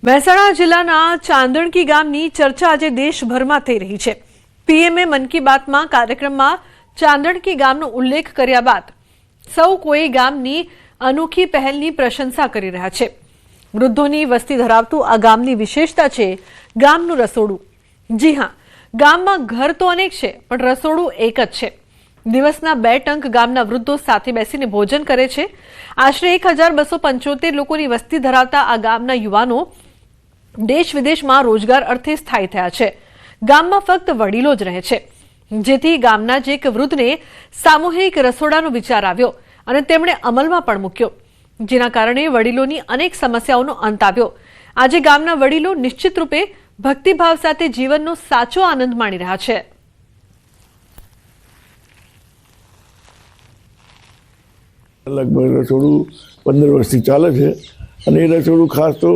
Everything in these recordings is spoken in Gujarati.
મહેસાણા જિલ્લાના ચાંદણકી ગામની ચર્ચા આજે દેશભરમાં થઈ રહી છે। પીએમએ મન કી બાતમાં કાર્યક્રમમાં ચાંદણકી ગામનો ઉલ્લેખ કર્યા બાદ સૌ કોઈ ગામની અનોખી પહેલની પ્રશંસા કરી રહ્યા છે। વૃદ્ધોની વસ્તી ધરાવતું આ ગામની વિશેષતા છે ગામનું રસોડું। જી હા, ગામમાં ઘર તો અનેક છે પણ રસોડું એક જ છે। દિવસના 2 ટંક ગામના વૃદ્ધો સાથે બેસીને ભોજન કરે છે। આશરે 1275 લોકોની વસ્તી ધરાવતા આ ગામના યુવાનો દેશ વિદેશમાં રોજગાર અર્થે સ્થાયી થયા છે। ગામમાં ફક્ત વડીલો જ રહે છે, જેથી ગામના જ એક વૃદ્ધને સામૂહિક રસોડાનો વિચાર આવ્યો અને તેમણે અમલમાં પણ મૂક્યો, જેના કારણે વડીલોની અનેક સમસ્યાઓનો અંત આવ્યો। આજે ગામના વડીલો નિશ્ચિત રૂપે ભક્તિભાવ સાથે જીવનનો સાચો આનંદ માણી રહ્યા છે। લગભગ રસોડું 15 વર્ષથી ચાલે છે અને એ રસોડું ખાસ તો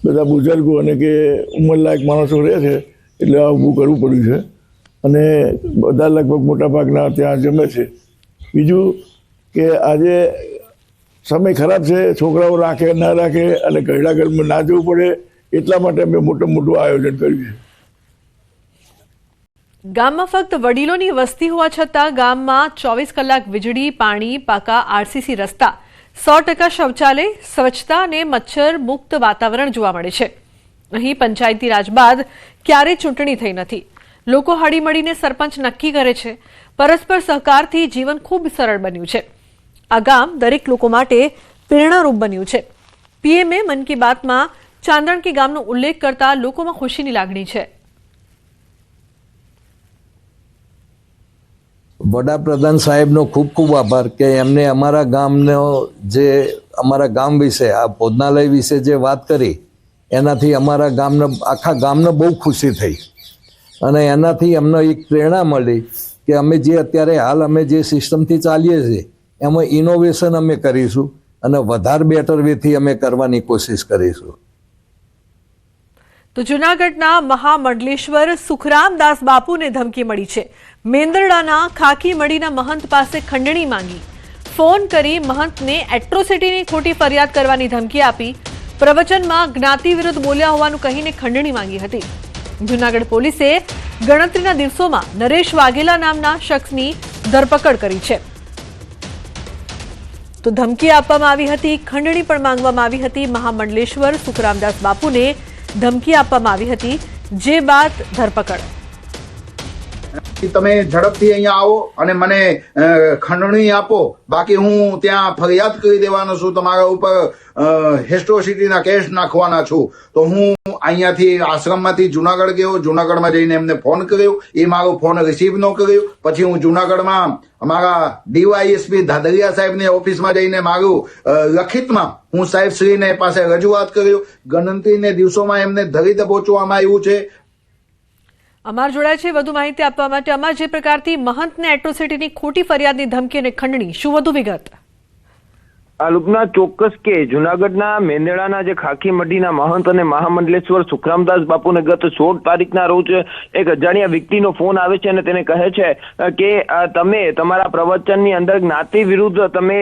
બધા બુઝુર્ગો અને કે ઉંમરલાયક માણસો રહે છે એટલે આ ઊભું કરવું પડ્યું છે અને બધા લગભગ મોટા ભાગના ત્યાં જમે છે। બીજું કે આજે સમય ખરાબ છે, છોકરાઓ રાખે ના રાખે અને ઘરડા ઘરમાં ના જવું પડે એટલા માટે અમે મોટું આયોજન કર્યું છે। ગામમાં ફક્ત વડીલોની વસ્તી હોવા છતાં ગામમાં 24 કલાક વીજળી, પાણી, પાકા આરસીસી રસ્તા, 100% શૌચાલય, સ્વચ્છતા અને મચ્છર મુક્ત વાતાવરણ જોવા મળે છે। અહીં પંચાયતી રાજ બાદ ક્યારેય ચૂંટણી થઈ નથી। લોકો હળીમળીને સરપંચ નક્કી કરે છે। પરસ્પર સહકારથી જીવન ખૂબ સરળ બન્યું છે। આ ગામ દરેક લોકો માટે પ્રેરણારૂપ બન્યું છે। પીએમએ મન કી બાતમાં ચાંદણકી ગામનો ઉલ્લેખ કરતા લોકોમાં ખુશીની લાગણી છે। વડાપ્રધાન સાહેબનો ખૂબ ખૂબ આભાર કે એમને અમારા ગામનો જે અમારા ગામ વિશે આ ભોજનાલય વિશે જે વાત કરી એનાથી અમારા ગામને આખા ગામને બહુ ખુશી થઈ અને એનાથી અમને એક પ્રેરણા મળી કે અમે જે અત્યારે હાલ અમે જે સિસ્ટમથી ચાલીએ છીએ એમાં ઇનોવેશન અમે કરીશું અને વધારે બેટર વેથી અમે કરવાની કોશિશ કરીશું। તો જૂનાગઢના મહામંડલેશ્વર સુખરામદાસ બાપુને ધમકી મળી છે। મેંદરડાના ખાકી મડીના મહંત પાસે ખંડણી માંગી, ફોન કરી મહંતને એટ્રોસિટીની ખોટી ફરિયાદ કરવાની ધમકી આપી, પ્રવચનમાં જ્ઞાતિ વિરુદ્ધ બોલ્યા હોવાનું કહીને ખંડણી માંગી હતી। જૂનાગઢ પોલીસે ગણતરીના દિવસોમાં નરેશ વાઘેલા નામના શખ્સની ધરપકડ કરી છે। તો ધમકી આપવામાં આવી હતી, ખંડણી પણ માંગવામાં આવી હતી। મહામંડલેશ્વર સુખરામદાસ બાપુને ધમકી આપવામાં આવી હતી, જે બાદ ધરપકડ। તમે ઝડપથી અહીંયા આવો અને મને ખંડણી આપો, બાકી હું ત્યાં ફરિયાદ કરી દેવાનો છું, તમારા ઉપર હેસ્ટ્રોસિટીના કેસ નાખવાના છું। તો હું અહીંયાથી આશ્રમમાંથી જુનાગઢ ગયો, જુનાગઢમાં જઈને એમને ફોન કર્યો, એ મારો ફોન રિસીવ ન કર્યો। પછી હું જુનાગઢમાં અમારા ડીવાયએસપી ધાદરિયા સાહેબની ઓફિસમાં જઈને મારું લખિતમાં હું સાહેબશ્રીને પાસે રજૂઆત કર્યો। ગણતરીને દિવસોમાં એમને ધરી દબોચવામાં આવ્યું છે। અમાર જોડાય છે વધુ માહિતી આપવા માટે। અમાર, જે પ્રકારથી મહંતને એટ્રોસિટીની ખોટી ફરિયાદની ધમકી અને ખંડણી, શું વધુ વિગત? આ લુકના ચોક્કસ કે જુનાગઢના મેંદરડાના જે ખાકી મઢીના મહંત અને મહામંડલેશ્વર સુખરામદાસ બાપુને ગત 16 તારીખના રોજ એક અજાણ્યા વ્યક્તિનો ફોન આવે છે અને તેને કહે છે કે તમે તમારા પ્રવચનની અંદર જ્ઞાતિ વિરુદ્ધ તમે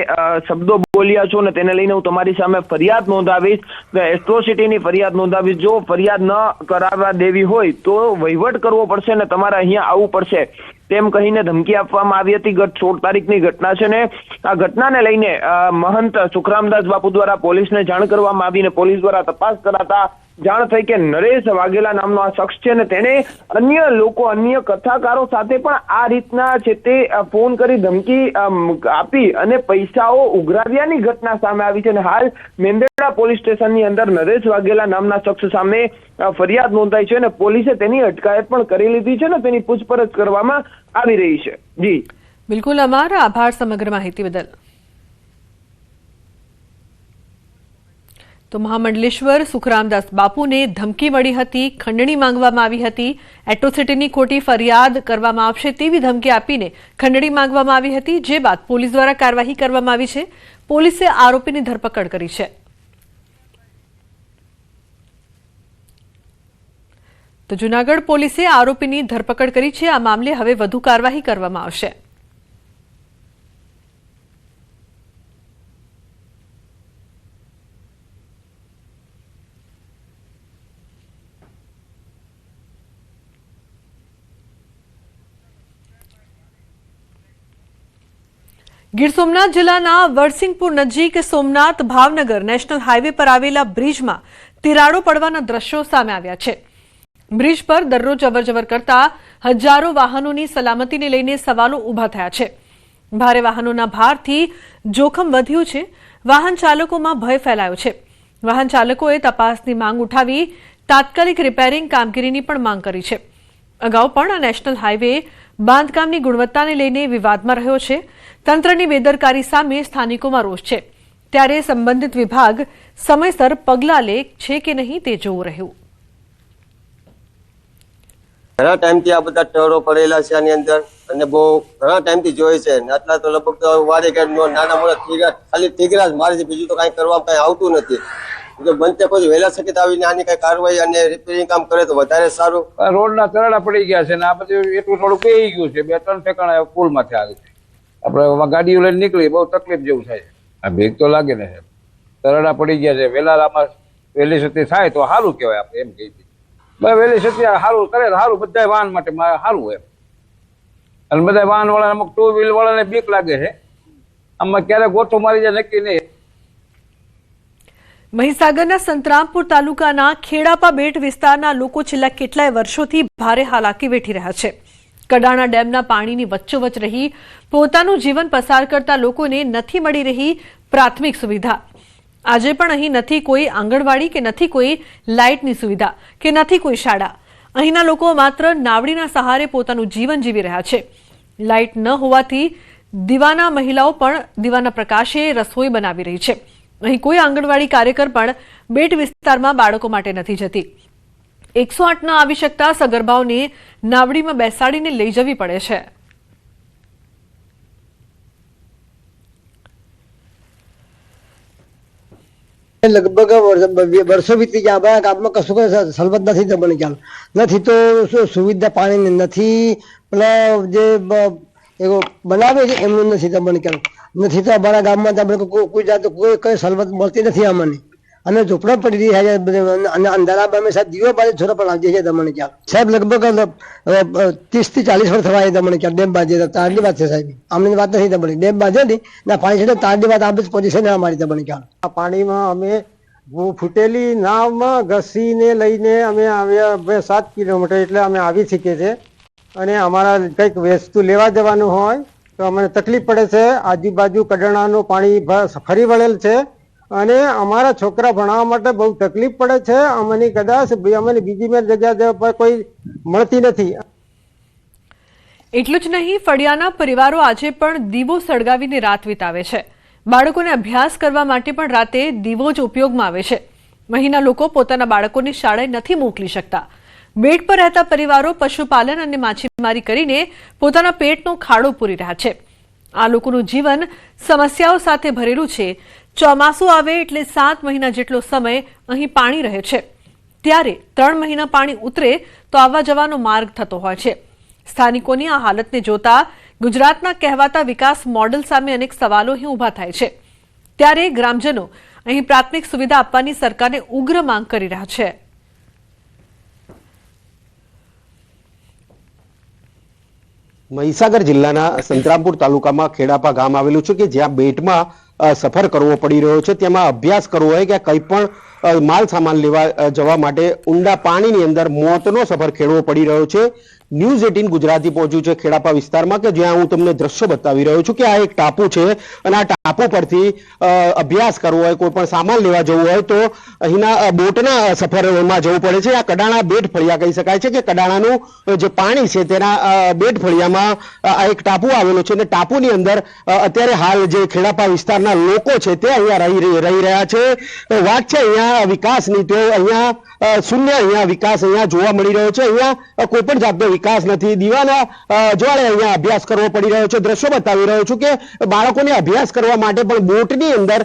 શબ્દો બોલ્યા છો અને તેને લઈને હું તમારી સામે ફરિયાદ નોંધાવીશ, એટ્રોસિટીની ફરિયાદ નોંધાવીશ। જો ફરિયાદ ન કરાવવા દેવી હોય તો વહીવટ કરવો પડશે અને તમારે અહીંયા આવવું પડશે તેમ કહીને ધમકી આપવામાં આવી હતી। ગત 16 તારીખની ઘટના છે ને આ ઘટનાને લઈને મહંત સુખરામદાસ બાપુ દ્વારા પોલીસને જાણ કરવામાં આવી અને પોલીસ દ્વારા તપાસ કરાતા જાણ થઈ કે નરેશ વાઘેલા નામનો આ શખ્સ છે ને તેને અન્ય લોકો, અન્ય કથાકારો સાથે પણ આ રીતના છે તે ફોન કરી ધમકી આપી અને પૈસાઓ ઉઘરાવ્યાની ઘટના સામે આવી છે અને હાલ મેંદરડા પોલીસ સ્ટેશનની અંદર નરેશ વાઘેલા નામના શખ્સ સામે ફરિયાદ નોંધાઈ છે અને પોલીસે તેની અટકાયત પણ કરી લીધી છે ને તેની પૂછપરછ કરવામાં આવી રહી છે। જી બિલકુલ અમર, આભાર સમગ્ર માહિતી બદલ। તો મહામંડલેશ્વર સુખરામદાસ બાપુને ધમકી મળી હતી, ખંડણી માંગવામાં આવી હતી, એટ્રોસિટીની ખોટી ફરિયાદ કરવામાં આવશે તેવી ધમકી આપીને ખંડણી માંગવામાં આવી હતી, જે બાદ પોલીસ દ્વારા કાર્યવાહી કરવામાં આવી છે। પોલીસે આરોપીની ધરપકડ કરી છે। તો જૂનાગઢ પોલીસે આરોપીની ધરપકડ કરી છે। આ મામલે હવે વધુ કાર્યવાહી કરવામાં આવશે। ગીર સોમનાથ જિલ્લાના વરસિંગપુર નજીક સોમનાથ ભાવનગર નેશનલ હાઈવે પર આવેલા બ્રિજમાં તિરાડો પડવાના દ્રશ્યો સામે આવ્યા છે. બ્રિજ પર દરરોજ અવરજવર કરતા હજારો વાહનોની સલામતીને લઈને સવાલો ઊભા થયા છે. ભારે વાહનોના ભારથી જોખમ વધ્યું છે. વાહન ચાલકોમાં ભય ફેલાયો છે. વાહન ચાલકોએ તપાસની માંગ ઉઠાવી તાત્કાલિક રિપેરિંગ કામગીરીની પણ માંગ કરી છે. અગાઉ પણ આ નેશનલ હાઈવે બાંધકામની ગુણવત્તાને લઈને વિવાદમાં રહ્યો છે. તંત્રની બેદરકારી સામે સ્થાનિકોમાં રોષ છે. ત્યારે સંબંધિત વિભાગ સમયસર પગલાં લે છે કે નહીં તે જોવું રહ્યું. ઘણા ટાઈમથી આ બધા ટરો પડેલા છે આની અંદર અને બહુ ઘણા ટાઈમથી જોઈ છે. આટલા તો લગભગ તો વારે કે નાના મોટા ખાલી ઠીકરા જ મારે છે, બીજું તો કઈ કરવામાં કઈ આવતું નથી. જો બનતે પછી વહેલા સકેત આવીને આની કઈ કાર્યવાહી અને રિપેરિંગ કામ કરે તો વધારે સારું. રોડના તરાડા પડી ગયા છે ને આ બધું એટલું થોડું પેઈ ગયું છે. 2-3 ઠેકાણા પુલમાંથી આવે છે. આપણે ગાડીઓ લઈને નીકળી બહુ તકલીફ જેવું થાય છે. આ ભેગ તો લાગે ને તરાડા પડી ગયા છે. વહેલી સતી થાય તો સારું કહેવાય. આપણે એમ કહી વહેલી સતી સારું કરે સારું, બધા વાહન માટે સારું એમ. અને બધા વાહન વાળા અમુક 2 વ્હીલ વાળાને બીક લાગે છે. આમાં ક્યારે ગોઠો મારી જાય નક્કી નહીં. મહીસાગરના સંતરામપુર તાલુકાના ખેડાપા બેટ વિસ્તારના લોકો છેલ્લા કેટલાય વર્ષોથી ભારે હાલાકી વેઠી રહ્યા છે. કડાણા ડેમના પાણીની વચ્ચોવચ રહી પોતાનું જીવન પસાર કરતા લોકોને નથી મળી રહી પ્રાથમિક સુવિધા. આજે પણ અહીં નથી કોઈ આંગણવાડી કે નથી કોઈ લાઇટની સુવિધા કે નથી કોઈ શાળા. અહીંના લોકો માત્ર નાવડીના સહારે પોતાનું જીવન જીવી રહ્યા છે. લાઇટ ન હોવાથી દીવાના મહિલાઓ પણ દીવાના પ્રકાશે રસોઈ બનાવી રહી છે. અહીં કોઈ આંગણવાડી કાર્યકર પણ બેટ વિસ્તારમાં બાળકો માટે નથી જતી. 108 ન આવી શકતા સગર્ભાઓને નાવડીમાં બેસાડીને લઈ જવી પડે છે. લગભગ વર્ષો વીતી ગયા. અમારા ગામમાં કશું કઈ સલબત નથી દમણ ચાલ નથી તો સુવિધા પાણીની નથી. પેલા જે બનાવે છે એમનું નથી દમણ ચાલ નથી તો અમારા ગામમાં કોઈ જાત કોઈ સલબત મળતી નથી અમને. અને ઝોપડા પડી રહ્યા છે અને અંધારામાં અમે સાહેબ દીવો બાજુ છોરા પણ આવતી છે દમણ ચાલ. સાહેબ લગભગ 30 થી 40 વર્ષ થવા દમણ ચાલ. ડેમ બાજુ તારની વાત છે સાહેબ, અમને વાત નથી દમણ. ડેમ બાજુ ને ના પાણી છે તારની વાત આપણે પોઝિશન અમારી દમણ ચાલ. આ પાણીમાં અમે ફૂટેલી નાવમાં ઘસીને લઈને અમે આવ્યા 7 કિલોમીટર એટલે અમે આવી શકીએ છીએ. અને અમારા કંઈક વસ્તુ લેવા જવાનું હોય તો અમને તકલીફ પડે છે. આજુબાજુ કડાણાનું પાણી ફરી વળેલ છે અને અમારા છોકરા ભણાવવા માટે બહુ તકલીફ પડે છે. અમને કદાચ અમને બીજી મેં જગ્યા પર કોઈ મળતી નથી. એટલું જ નહીં, ફળિયાના પરિવારો આજે પણ દીવો સળગાવીને રાત વિતાવે છે. બાળકોને અભ્યાસ કરવા માટે પણ રાતે દીવો જ ઉપયોગમાં આવે છે. અહીંના લોકો પોતાના બાળકોને શાળાએ નથી મોકલી શકતા. બેટ પર રહેતા પરિવારો પશુપાલન અને માછીમારી કરીને પોતાના પેટનો ખાડો પૂરી રહ્યા છે. આ લોકોનું જીવન સમસ્યાઓ સાથે ભરેલું છે. ચોમાસું આવે એટલે 7 મહિના જેટલો સમય અહીં પાણી રહે છે. ત્યારે 3 મહિના પાણી ઉતરે તો આવવા જવાનો માર્ગ થતો હોય છે. સ્થાનિકોની આ હાલતને જોતા ગુજરાતના કહેવાતા વિકાસ મોડેલ સામે અનેક સવાલો અહીં ઊભા થાય છે. ત્યારે ગ્રામજનો અહીં પ્રાથમિક સુવિધા આપવાની સરકારને ઉગ્ર માંગ કરી રહ્યા છે. મહીસાગર જિલ્લાના સંતરામપુર તાલુકામાં ખેડાપા ગામ આવેલું છે કે જ્યાં બેટમાં સફર કરવો પડી રહ્યો છે. તેમાં અભ્યાસ કરવો હોય કે કંઈ પણ માલ સામાન લેવા જવા માટે ઊંડા પાણીની અંદર મોતનો સફર ખેડવો પડી રહ્યો છે. ન્યૂઝ 18 ગુજરાતી પહોંચ્યું છે ખેડાપા વિસ્તારમાં કે જ્યાં હું તમને દ્રશ્ય બતાવી રહ્યો છું કે આ એક ટાપુ છે અને આ ટાપુ પરથી અભ્યાસ કરવો હોય, કોઈ પણ સામાન લેવા જવું હોય તો અહીંના બોટના સફરમાં જવું પડે છે. આ કડાણા બેટ ફળિયા કહી શકાય છે કે કડાણાનું જે પાણી છે તેના બેટ ફળિયામાં આ એક ટાપુ આવેલો છે અને ટાપુની અંદર અત્યારે હાલ જે ખેડાપા વિસ્તારના લોકો છે તે અહીંયા રહી રહ્યા છે. વાત છે અહીંયા વિકાસની તો અહીંયા શૂન્ય અહીંયા વિકાસ અહીંયા જોવા મળી રહ્યો છે. અહીંયા કોઈ પણ જાતનો વિકાસ નથી. દીવાના જોડે અહીંયા અભ્યાસ કરવો પડી રહ્યો છે. દ્રશ્યો બતાવી રહ્યો છું કે બાળકોને અભ્યાસ કરવા માટે પણ બોટની અંદર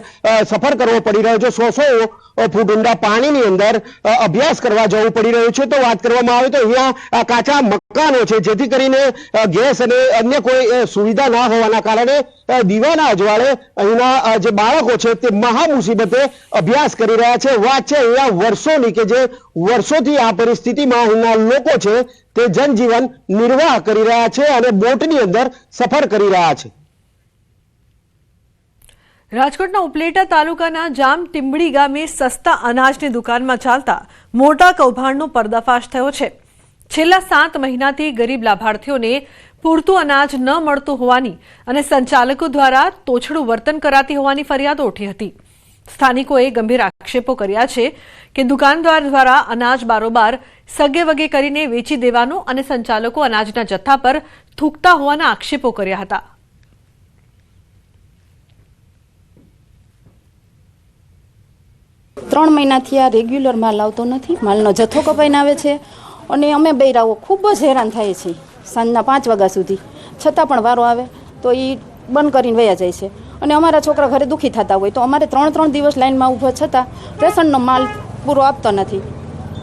સફર કરવો પડી રહ્યો છે. 100 ફૂટ ઊંડા પાણીની અંદર અભ્યાસ કરવા જવું પડી રહ્યું છે. તો વાત કરવામાં આવે તો અહીંયા કાચા મકાનો છે, જેથી કરીને ગેસ અને અન્ય કોઈ સુવિધા ના હોવાના કારણે દીવાના અજવાળે અહીંના જે બાળકો છે તે મહા મુસીબતે અભ્યાસ કરી રહ્યા છે. વાત છે અહીંયા વર્ષોની કે જે વર્ષોથી આ પરિસ્થિતિમાં અહીંના લોકો છે તે જનજીવન નિર્વાહ કરી રહ્યા છે અને બોટની અંદર સફર કરી રહ્યા છે. રાજકોટના ઉપલેટા તાલુકાના જામ ટીંબડી ગામે સસ્તા અનાજની દુકાનમાં ચાલતા મોટા કૌભાંડનો પર્દાફાશ થયો છે. છેલ્લા 7 મહિનાથી ગરીબ લાભાર્થીઓને પૂરતું અનાજ ન મળતું હોવાની અને સંચાલકો દ્વારા તોછડું વર્તન કરાતી હોવાની ફરિયાદો ઉઠી હતી. સ્થાનિકોએ ગંભીર આક્ષેપો કર્યા છે કે દુકાનદાર દ્વારા અનાજ બારોબાર સગે વગે કરીને વેચી દેવાનું અને સંચાલકો અનાજના જથ્થા પર થૂકતા હોવાના આક્ષેપો કર્યા હતા. ત્રણ મહિનાથી આ રેગ્યુલર માલ આવતો નથી. માલનો જથ્થો કપાઈને આવે છે અને અમે બૈરાઓ ખૂબ જ હેરાન થાય છે સાંજના 5 વાગ્યા સુધી. છતાં પણ વારો આવે તો એ બંધ કરીને વયા જાય છે અને અમારા છોકરા ઘરે દુઃખી થતા હોય તો અમારે 3 દિવસ લાઈનમાં ઊભા છતાં રેશનનો માલ પૂરો આપતો નથી.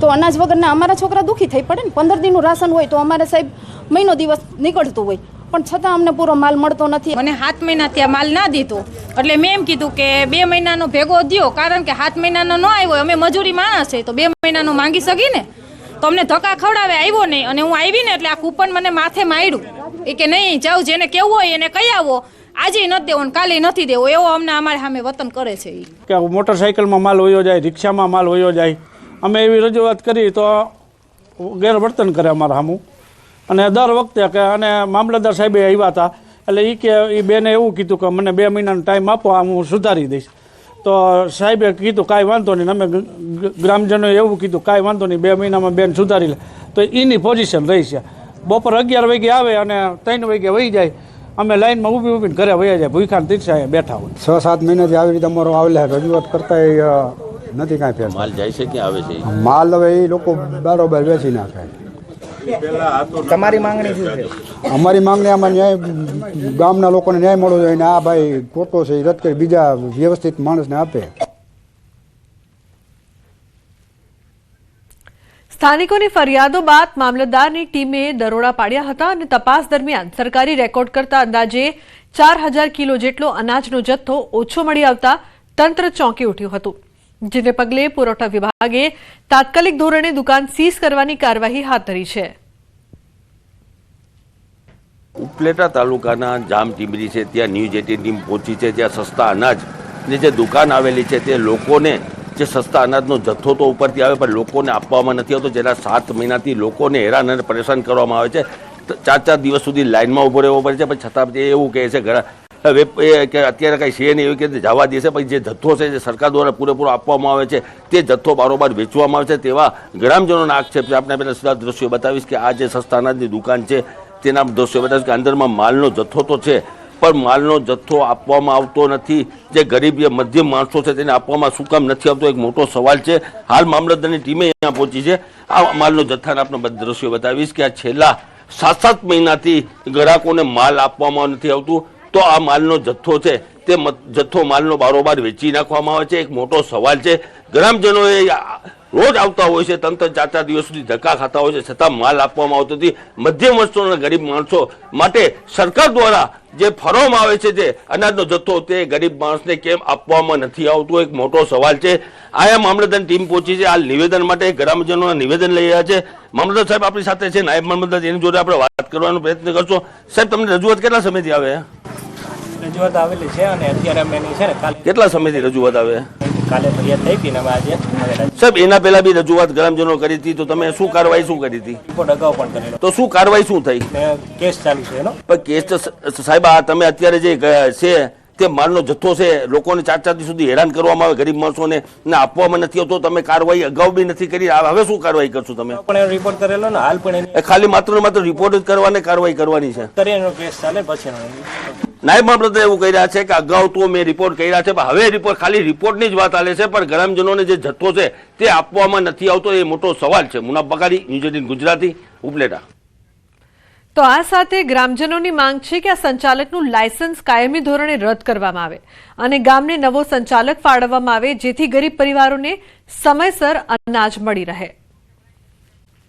તો અનાજ વગરના અમારા છોકરા દુઃખી થઈ પડે ને. 15 દિનનું રાશન હોય તો અમારે સાહેબ મહિનો દિવસ નીકળતું હોય પણ છતાં અમને પૂરો માલ મળતો નથી. મને 7 મહિનાથી આ માલ ના દીધો એટલે મેં એમ કીધું કે 2 મહિનાનો ભેગો દ્યો, કારણ કે 7 મહિનાનો ન આવ્યો, અમે મજૂરી માણસ છે તો 2 મહિનાનો માંગી શકી ને. તો અમને ધક્કા ખવડાવે, આવ્યો નહીં અને હું આવી ને એટલે આ કૂપન મને માથે માર્યું એ કે નહીં જાવ, જેને કેવું હોય એને કહી આવો, આજે નથી દેવો ને કાલે નથી દેવો, એવો અમને અમારે સામે વતન કરે છે. કે મોટરસાઇકલમાં માલ વયો જાય, રિક્ષામાં માલ વયો જાય. અમે એવી રજૂઆત કરી તો ગેરવર્તન કરે અમારા સામું. અને દર વખતે કે અને મામલતદાર સાહેબે આવ્યા હતા એટલે એ બેને એવું કીધું કે મને 2 મહિનાનો ટાઈમ આપો, આ હું સુધારી દઈશ. તો સાહેબે કીધું કાંઈ વાંધો નહીં. અમે ગ્રામજનોએ એવું કીધું કાંઈ વાંધો નહીં, 2 મહિનામાં બેન સુધારી લે. તો એની પોઝિશન રહી છે. બપોર 11 વાગે આવે અને 3 વાગે વહી જાય. અમે લાઈનમાં ઊભીને ઘરે વહી જાય, ભૂખાને તીરસા બેઠા હોય. 6-7 મહિનાથી આવી રીતે અમારો આવેલા રજૂઆત કરતા નથી કાંઈ ફેર. માલ જાય છે કે આવે છે? માલ હવે એ લોકો બરોબર વેચી નાખે. તમારી માંગણી શું છે? અમારી માંગણી આમાં ન્યાય, ગામના લોકોને ન્યાય મળવો જોઈએ ને આ ભાઈ ખોટો છે એ રદ કરી બીજા વ્યવસ્થિત માણસને આપે. સ્થાનિકોની ફરિયાદો બાદ મામલતદારની ટીમે દરોડા પાડ્યા હતા અને તપાસ દરમિયાન સરકારી રેકોર્ડ કરતા અંદાજે 4000 કિલો જેટલો અનાજનો જથ્થો ઓછો મળી આવતા તંત્ર ચોંકી ઉઠ્યું હતું. જેને પગલે પુરવઠા વિભાગે તાત્કાલિક ધોરણે દુકાન સીઝ કરવાની કાર્યવાહી હાથ ધરી છે. ઉપલેટા તાલુકાના જામ ટીંબડી છે ત્યાં ન્યૂઝ 18 ટીમ પહોંચી છે. ત્યાં સસ્તા અનાજની જે દુકાન આવેલી છે તે લોકોને જે સસ્તા અનાજનો જથ્થો તો ઉપરથી આવે પણ લોકોને આપવામાં નથી આવતો, જેના 7 મહિનાથી લોકોને હેરાન અને પરેશાન કરવામાં આવે છે. 4 દિવસ સુધી લાઇનમાં ઊભો રહેવો પડે છે પણ છતાં તે એવું કહે છે ઘણા કે અત્યારે કાંઈ છે નહીં, એવું કે જવા દેશે. પછી જે જથ્થો છે જે સરકાર દ્વારા પૂરેપૂરો આપવામાં આવે છે તે જથ્થો બારોબાર વેચવામાં આવે છે. તેવા ગ્રામજનોના આક્ષેપ છે. આપણે પહેલાં સીધા દ્રશ્યો બતાવીશ કે આ જે સસ્તા અનાજની દુકાન છે તેના દ્રશ્યો બતાવીશ કે અંદરમાં માલનો જથ્થો તો છે પણ માલનો જથ્થો આપવામાં આવતો નથી. જે ગરીબ મધ્યમ માણસો છે તેને આપવામાં શું કામ નથી આવતો, એક મોટો સવાલ છે. હાલ મામલતદારની ટીમે અહીંયા પહોંચી છે. આ માલનો જથ્થાના આપણે દ્રશ્યો બતાવીશ કે આ છેલ્લા 7 મહિનાથી ગ્રાહકોને માલ આપવામાં નથી આવતું. તો આ માલનો જથ્થો છે તે જથ્થો માલનો બારોબાર વેચી નાખવામાં આવે છે. એક મોટો સવાલ છે. ગ્રામજનોએ રોજ આવતા હોય છે, તંત્ર 4 દિવસ સુધી ધક્કા ખાતા હોય છે છતાં માલ આપવામાં આવતો નથી. મધ્યમ વર્ગના ગરીબ માણસો માટે સરકાર દ્વારા જે ફરવામાં આવે છે જે અનાજનો જથ્થો તે ગરીબ માણસને કેમ આપવામાં નથી આવતું, એક મોટો સવાલ છે. આયા મામલતદારની ટીમ પહોંચી છે. હાલ નિવેદન માટે ગ્રામજનોના નિવેદન લઈ રહ્યા છે. મામલતદાર સાહેબ આપણી સાથે છે, નાયબ મામલતદાર, એની જોડે આપણે વાત કરવાનો પ્રયત્ન કરશો. સાહેબ તમને રજૂઆત કેટલા સમયથી આવે? રજૂઆત આવેલી છે અને અત્યારે અમે છે ને કાલે. કેટલા સમયથી રજૂઆત આવે? કાલે ફરિયાદ થઈ હતી ને અમે આજે સાહેબ એના પહેલા બી રજૂઆત ગ્રામજનો કરી હતી, તો તમે શું કાર્યવાહી શું કરી હતી? રિપોર્ટ અગાઉ પણ કરેલો. તો શું કાર્યવાહી શું થઈ? કેસ ચાલુ છે એનો. પણ કેસ તો સાહેબ આ તમે અત્યારે જે છે તે માલનો જથ્થો છે લોકોને 4 દિવસ સુધી હેરાન કરવામાં આવે, ગરીબ માણસોને ને આપવામાં નથી આવતો. તમે કાર્યવાહી અગાઉ બી નથી કરી, હવે શું કાર્યવાહી કરશો તમે? પણ રિપોર્ટ કરેલો ને હાલ પણ ખાલી માત્ર ને માત્ર રિપોર્ટ જ કરવાને કાર્યવાહી કરવાની છે. કરીનો કેસ ચાલે પછી નાયબ મામલતદાર એવું કહી રહ્યા છે કે અગાઉ તો મેં રિપોર્ટ કર્યા છે પણ હવે રિપોર્ટ ખાલી રિપોર્ટની જ વાત ચાલે છે પણ ગ્રામજનોને જે જથ્થો છે તે આપવામાં નથી આવતો. એ મોટો સવાલ છે. મુનાફ બકારી, ન્યૂઝ 18 ગુજરાતી, ઉપલેટા. તો આ સાથે ગ્રામજનોની માંગ છે કે આ સંચાલકનું લાયસન્સ કાયમી ધોરણે રદ કરવામાં આવે અને ગામને નવો સંચાલક ફાળવવામાં આવે જેથી ગરીબ પરિવારોને સમયસર અનાજ મળી રહે.